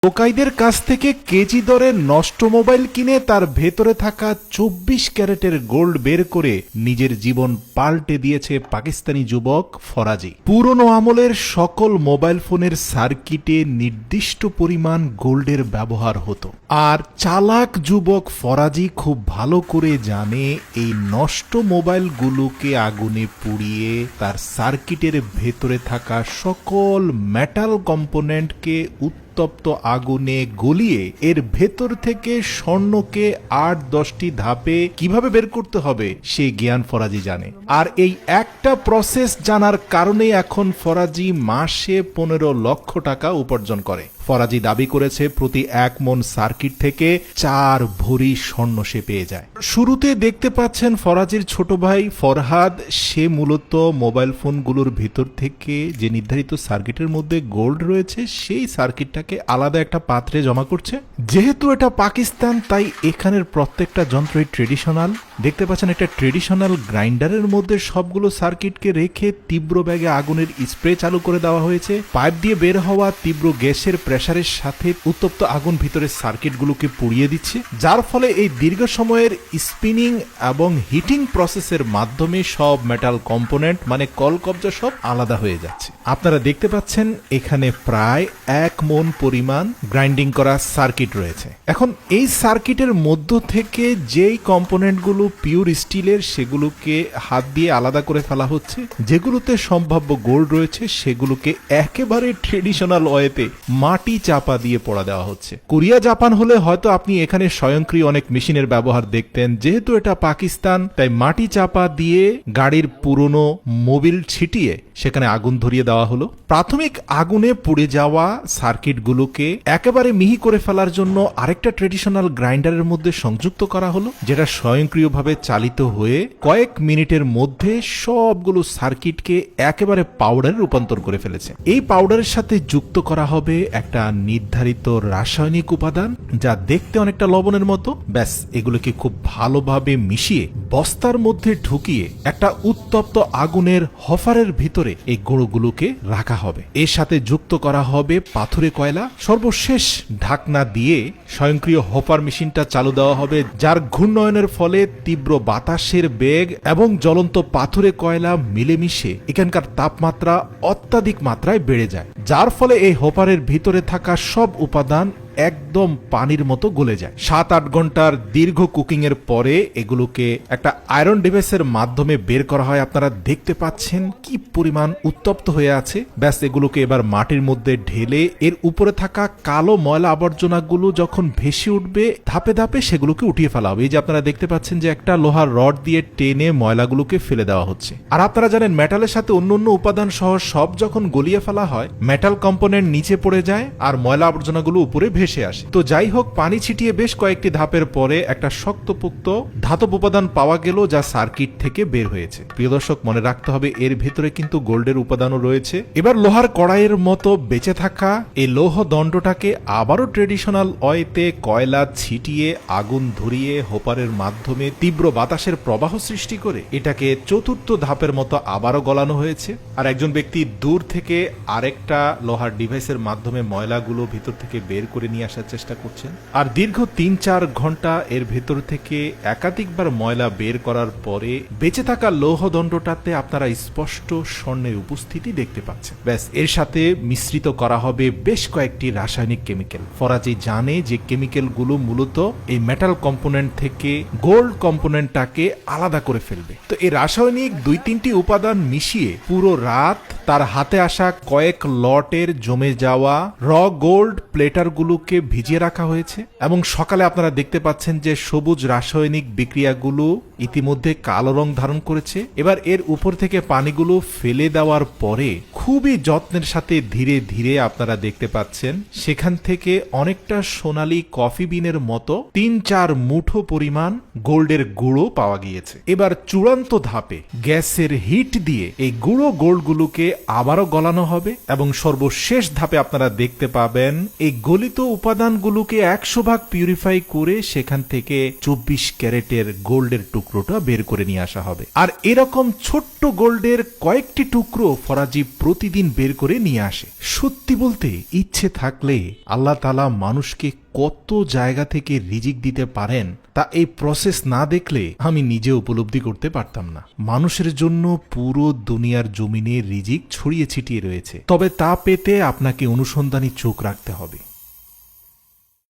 টোকাইদের কাছ থেকে কেজি দরে নষ্ট মোবাইল কিনে তার ভেতরে থাকা ২৪ ক্যারেটের গোল্ড বের করে নিজের জীবন পাল্টে দিয়েছে পাকিস্তানি যুবক ফরাজি। পুরনো আমলের সকল মোবাইল ফোনের সার্কিটে নির্দিষ্ট পরিমাণ গোল্ডের ব্যবহার হতো, আর চালাক যুবক ফরাজি খুব ভালো করে জানে এই নষ্ট মোবাইলগুলোকে আগুনে পুড়িয়ে তার সার্কিটের ভেতরে থাকা সকল মেটাল কম্পোনেন্টকে উত্তপ্ত আগুনে গলিয়ে এর ভেতর থেকে স্বর্ণকে ৮-১০টি ধাপে কিভাবে বের করতে হবে সেই জ্ঞান ফরাজি জানে। আর এই একটা প্রসেস জানার কারণে এখন ফরাজি মাসে ১৫ লক্ষ টাকা উপার্জন করে। ফরাজি দাবি করেছে প্রতি ১ মণ সার্কিট থেকে ৪ ভরি স্বর্ণ সে পেয়ে যায়। শুরুতে দেখতে পাচ্ছেন ফরাজির ছোট ভাই ফরহাদ, সে মূলত মোবাইল ফোনগুলোর ভেতর থেকে যে নির্ধারিত সার্কিটের মধ্যে গোল্ড রয়েছে সেই সার্কিটটাকে আলাদা একটা পাত্রে জমা করছে। যেহেতু এটা পাকিস্তান, তাই এখানের প্রত্যেকটা যন্ত্রই ট্রেডিশনাল। দেখতে পাচ্ছেন একটা ট্রেডিশনাল গ্রাইন্ডারের মধ্যে সবগুলো সার্কিটকে রেখে তীব্র বেগে আগুনের স্প্রে চালু করে দেওয়া হয়েছে। পাইপ দিয়ে বের হওয়া তীব্র গ্যাসের প্রেসারের সাথে উত্তপ্ত আগুন ভিতরের সার্কিটগুলোকে পুড়িয়ে দিচ্ছে, যার ফলে এই দীর্ঘ সময়ের স্পিনিং এবং হিটিং প্রসেসের মাধ্যমে সব মেটাল কম্পোনেন্ট মানে কলকব্জা সব আলাদা হয়ে যাচ্ছে। আপনারা দেখতে পাচ্ছেন এখানে প্রায় ১ মণ পরিমাণ গ্রাইন্ডিং করা সার্কিট রয়েছে। এখন এই সার্কিটের মধ্য থেকে যেই কম্পোনেন্টগুলো পিওর স্টিলের সেগুলোকে হাত দিয়ে আলাদা করে ফেলা হচ্ছে, যেগুলোতে সম্ভাব্য গোল্ড রয়েছে সেগুলোকে একেবারে ট্রেডিশনাল ওয়েতে মাটি চাপা দিয়ে পোড়া দেওয়া হচ্ছে। কোরিয়া জাপান হলে হয়তো আপনি এখানে স্বয়ংক্রিয় অনেক মেশিনের ব্যবহার দেখতেন। যেহেতু এটা পাকিস্তান, তাই মাটি চাপা দিয়ে গাড়ির পুরনো মোবিল ছিটিয়ে সেখানে আগুন ধরিয়ে দেওয়া হলো। প্রাথমিক আগুনে পুড়ে যাওয়া সার্কিটগুলোকে একেবারে মিহি করে ফেলার জন্য আরেকটা ট্রেডিশনাল গ্রাইন্ডারের মধ্যে সংযুক্ত করা হলো, যেটা স্বয়ংক্রিয়ভাবে চালিত হয়ে কয়েক মিনিটের মধ্যে সবগুলো সার্কিটকে একেবারে পাউডারে রূপান্তর করে ফেলেছে। এই পাউডারের সাথে যুক্ত করা হবে একটা নির্ধারিত রাসায়নিক উপাদান, যা দেখতে অনেকটা লবণের মতো। ব্যাস, এগুলোকে খুব ভালোভাবে মিশিয়ে বস্তার মধ্যে ঢুকিয়ে একটা উত্তপ্ত আগুনের হফারের ভিতরে এই গুঁড়োগুলোকে রাখা হবে। এর সাথে যুক্ত করা হবে পাথুরে কয়লা। সর্বশেষ ঢাকনা দিয়ে স্বয়ংক্রিয় হপার মেশিনটা চালু দেওয়া হবে, যার ঘূর্ণয়নের ফলে তীব্র বাতাসের বেগ এবং জ্বলন্ত পাথুরে কয়লা মিলেমিশে এখানকার তাপমাত্রা অত্যাধিক মাত্রায় বেড়ে যায়, যার ফলে এই হোপারের ভিতরে থাকা সব উপাদান একদম পানির মতো গলে যায়। ৭-৮ ঘন্টার দীর্ঘ কুকিং এর পরে এগুলোকে একটা আয়রন ডিভাইসের মাধ্যমে বের করা হয়। আপনারা দেখতে পাচ্ছেন কি পরিমাণ উত্তপ্ত হয়ে আছে। ব্যাস, এগুলোকে এবার মাটির মধ্যে ঢেলে এর উপরে থাকা কালো ময়লা আবর্জনাগুলো যখন ভেসে উঠবে ধাপে ধাপে সেগুলোকে উঠিয়ে ফেলা হবে। এই যে আপনারা দেখতে পাচ্ছেন যে একটা লোহার রড দিয়ে টেনে ময়লাগুলোকে ফেলে দেওয়া হচ্ছে। আর আপনারা জানেন মেটালের সাথে অন্য অন্য উপাদান সহ সব যখন গলিয়ে ফেলা হয়, মেটাল কম্পোনেন্ট নিচে পড়ে যায় আর ময়লা আবর্জনাগুলো উপরে ভেসে আসে। তো যাই হোক, পানি ছিটিয়ে বেশ কয়েকটি ধাপের পরে একটা শক্তপোক্ত ধাতব উপাদান পাওয়া গেল, যা সার্কিট থেকে বের হয়েছে। প্রিয় দর্শক, মনে রাখতে হবে এর ভেতরে কিন্তু গোল্ডের উপাদানও রয়েছে। এবার লোহার কড়াইয়ের মতো বেঁচে থাকা এই লৌহ দণ্ডটাকে আবারও ট্রেডিশনাল ওয়েতে কয়লা ছিটিয়ে আগুন ধরিয়ে হোপারের মাধ্যমে তীব্র বাতাসের প্রবাহ সৃষ্টি করে এটাকে চতুর্থ ধাপের মতো আবারও গলানো হয়েছে। আর একজন ব্যক্তি দূর থেকে আরেকটা লোহার ডিভাইসের মাধ্যমে ময়লাগুলো ভিতর থেকে বের করে নিয়ে আসার চেষ্টা করছেন। আর দীর্ঘ ৩-৪ ঘন্টা এর ভেতর থেকে একাধিকবার ময়লা বের করার পরে বেঁচে থাকা লৌহদণ্ডটাতে আপনারা স্পষ্ট স্বর্ণের উপস্থিতি দেখতে পাচ্ছেন। ব্যাস, এর সাথে মিশ্রিত করা হবে বেশ কয়েকটি রাসায়নিক কেমিক্যাল। ফরাজি জানে যে কেমিক্যালগুলো মূলত এই মেটাল কম্পোনেন্ট থেকে গোল্ড কম্পোনেন্টটাকে আলাদা করে ফেলবে। তো এই রাসায়নিক ২-৩টি উপাদান মিশিয়ে পুরো রাত তার হাতে আসা কয়েক লটের জমে যাওয়া র গোল্ড প্লেটারগুলোকে ভিজিয়ে রাখা হয়েছে এবং সকালে আপনারা দেখতে পাচ্ছেন যে সবুজ রাসায়নিক বিক্রিয়াগুলো ইতিমধ্যে কালো রং ধারণ করেছে। এবার এর উপর থেকে পানিগুলো ফেলে দেওয়ার পরে খুবই যত্নের সাথে ধীরে ধীরে আপনারা দেখতে পাচ্ছেন সেখান থেকে অনেকটা সোনালী কফি বিনের মতো ৩-৪ মুঠো পরিমাণ গোল্ডের গুঁড়ো পাওয়া গিয়েছে। এবার চূড়ান্ত ধাপে গ্যাসের হিট দিয়ে এই গুঁড়ো গোল্ডগুলোকে আবারও গলানো হবে এবং সর্বশেষ ধাপে আপনারা দেখতে পাবেন এই গলিত উপাদানগুলোকে 100 ভাগ পিউরিফাই করে সেখান থেকে 24 ক্যারেটের গোল্ডের টুকরোটা বের করে নিয়ে আসা হবে। আর এরকম ছোট্ট গোল্ডের কয়েকটি টুকরো ফরাজি প্রতিদিন বের করে নিয়ে আসে। সত্যি বলতে ইচ্ছে থাকলে আল্লাহ তাআলা মানুষকে কত জায়গা থেকে রিজিক দিতে পারেন তা এই প্রসেস না দেখলে আমি নিজে উপলব্ধি করতে পারতাম না। মানুষের জন্য পুরো দুনিয়ার জমিনে রিজিক ছড়িয়ে ছিটিয়ে রয়েছে, তবে তা পেতে আপনাকে অনুসন্ধানী চোখ রাখতে হবে।